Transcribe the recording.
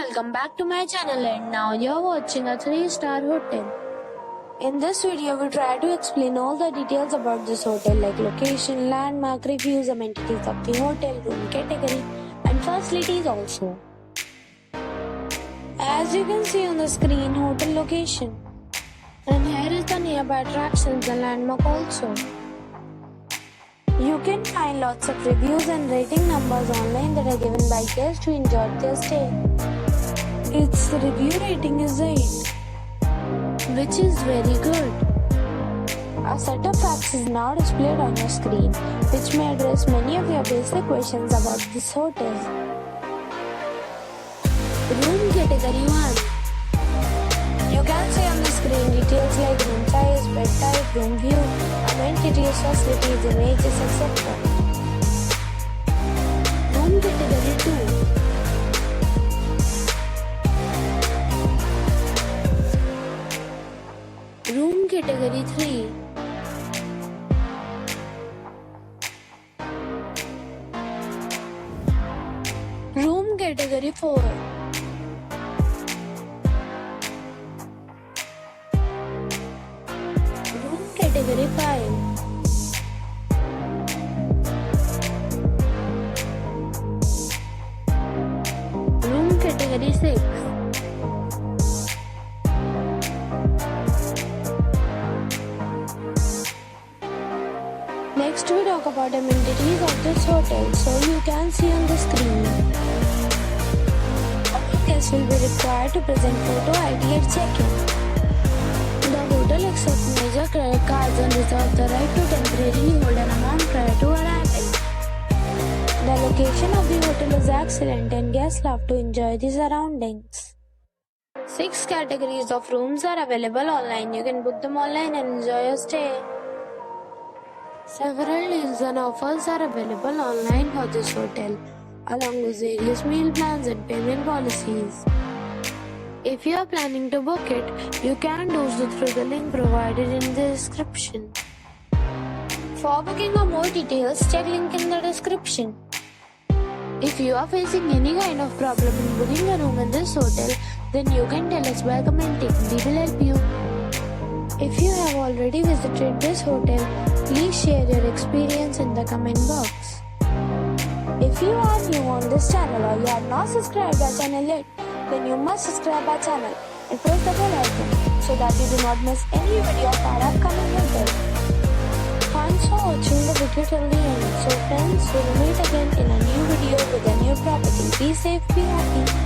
welcome back to my channel, and now you're watching a 3-star hotel. In this video, we try to explain all the details about this hotel like location, landmark, reviews, amenities of the hotel, room category and facilities also. As you can see on the screen, hotel location. And here is the nearby attractions and landmark also. You can find lots of reviews and rating numbers online that are given by guests who enjoyed their stay. Its review rating is 8, which is very good. A set of facts is now displayed on your screen, which may address many of your basic questions about this hotel. Room category 1. You can see on the screen details like room size, bed type, room view, amenities, facilities, images, etc. Room category 2. Room category 3. Room category 4. Category 5. Room category 6. Next we talk about amenities of this hotel. So you can see on the screen. All guests will be required to present photo ID at check-in. The hotel accepts major credit cards and reserves the right to temporarily hold an amount prior to arrival. The location of the hotel is excellent and guests love to enjoy the surroundings. 6 categories of rooms are available online. You can book them online and enjoy your stay. Several deals and offers are available online for this hotel, along with various meal plans and payment policies. If you are planning to book it, you can do so through the link provided in the description. For booking or more details, check link in the description. If you are facing any kind of problem in booking a room in this hotel, then you can tell us by commenting. We will help you. If you have already visited this hotel, please share your experience in the comment box. If you are new on this channel or you have not subscribed our channel yet, then you must subscribe our channel and press the bell icon so that you do not miss any video of our upcoming videos. Thanks for watching the video till the end. So friends, we will meet again in a new video with a new property. Be safe, be happy.